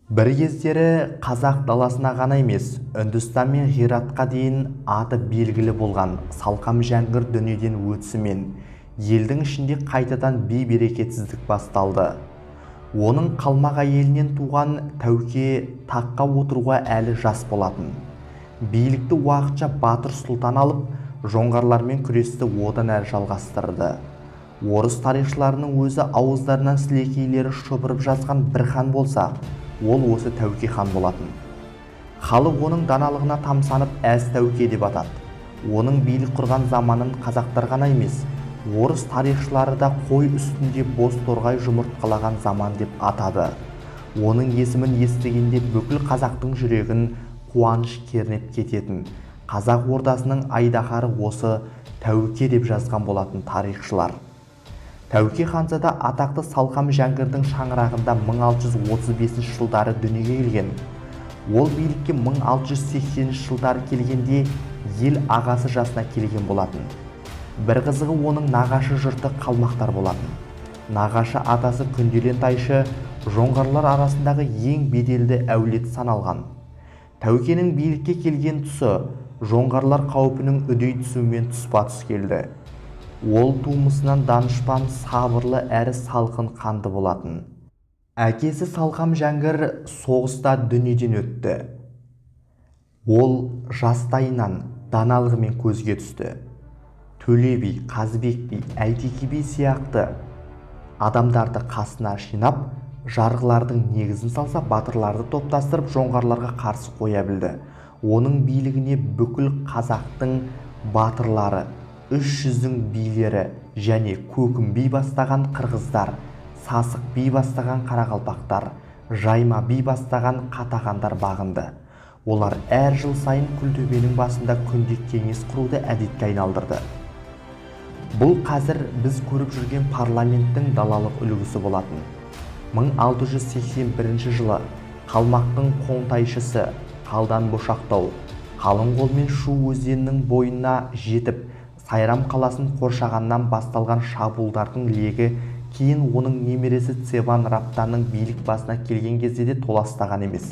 Бір кездері қазақ даласына ғана емес, Үндістан мен Ғиратқа дейін аты белгілі болған Салқам Жәңгір дүниеден өтісімен елдің ішінде қайтадан бей-берекетсіздік басталды. Оның қалмақ әйелінен туған Тәуке таққа отыруға әлі жас болатын. Билікті уақытша Батыр Сұлтан алып, жоңғарлармен күресті одан әрі жалғастырды. Орыс тарихшыларының өзі ауыздарынан сілекейлері шұбырып жазған бір хан болса, ол осы Тәуке хан болатын. Халық оның даналығына тамсанып әз Тәуке деп атады. Оның билік құрған заманын қазақтар ғана емес, орыс тарихшылары да қой үстінде боз торғай жұмыртқалаған заман деп атады. Оның есімін естігенде бүкіл қазақтың жүрегін қуаныш кернеп кететін. Қазақ ордасының айдаһары осы Тәуке деп жазған болатын тарихшылар. Тәуке ханзада атақты Салқам Жәңгірдің шаңырағында 1635 жылдары дүниеге келген. Ол билікке 1680 жылдары келгенде ел ағасы жасына келген болатын. Бір қызығы оның нағашы жұрты қалмақтар болатын. Нағашы атасы Күнделен тайшы жоңғарлар арасындағы ең беделді әулет саналған. Тәукенің билікке келген тұсы жоңғарлар қауіпінің үдей түсуімен тұспа-тұс келді. Ол тумысынан данышпан, сабырлы әрі салқын қанды болатын. Әкесі Салқам Жәңгір соғыста дүниеден өтті. Ол жастайынан даналығымен көзге түсті. Төле би, Қазыбек би, Әйтеке би сияқты адамдарды қасына жинап, жарғылардың негізін салса, батырларды топтастырып жоңғарларға қарсы қоя білді. Оның билігіне бүкіл қазақтың батырлары, 300-дің билері және Көкім би бастаған қырғыздар, Сасық би бастаған қарақалпақтар, Жайма би бастаған қатағандар бағынды. Олар әр жыл сайын Күлтөбенің басында күндек кеңес құруды әдетке айналдырды. Бұл қазір біз көріп жүрген парламенттің далалық үлгісі болатын. 1681 жылы қалмақтың қоңтайшысы Қалдан Бошақтау қалың қолмен Шу өзенінің бойына жетіп, Сайрам қаласын қоршағаннан басталған шабуылдардың легі кейін оның немересі Цеван Раптанның билік басына келген кезде де толастаған емес.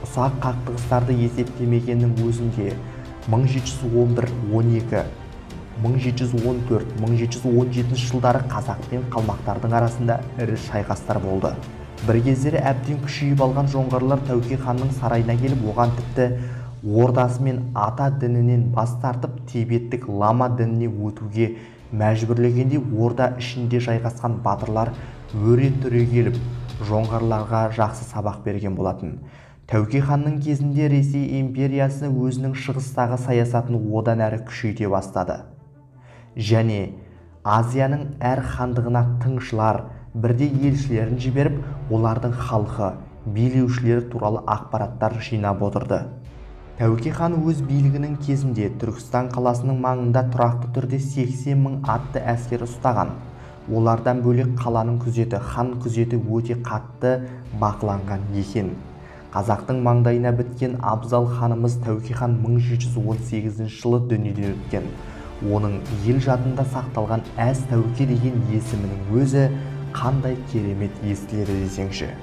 Ұсақ қақтығыстарды есептемегеннің өзінде 1711, 12, 1714, 1717 жылдары қазақ пен қалмақтардың арасында ірі шайқастар болды. Бір кездері әбден күшейіп алған жоңғарлар Тәуке ханның сарайына келіп, оған тіпті ордасы мен ата дінінен бас тартып, Тибеттік лама дініне өтуге мәжбүрлегенде, орда ішінде жайғасқан батырлар өре түрегеліп, жоңғарларға жақсы сабақ берген болатын. Тәуке ханның кезінде Ресей империясы өзінің шығыстағы саясатын одан әрі күшейте бастады. Және Азияның әр хандығына тыңшылар, бірде елшілерін жіберіп, олардың халқы, билеушілері туралы ақпараттар жинап отырды. Тәуке хан өз билігінің кезінде Түркістан қаласының маңында тұрақты түрде 80 мың атты әскер ұстаған. Олардан бөлек қаланың күзеті, хан күзеті өте қатты бақыланған екен. Қазақтың маңдайына біткен Абзал ханымыз Тәуке хан 1718 жылы дүниеден өткен. Оның ел жадында сақталған әз Тәуке деген есімінің өзі қандай керемет естіледі десеңші.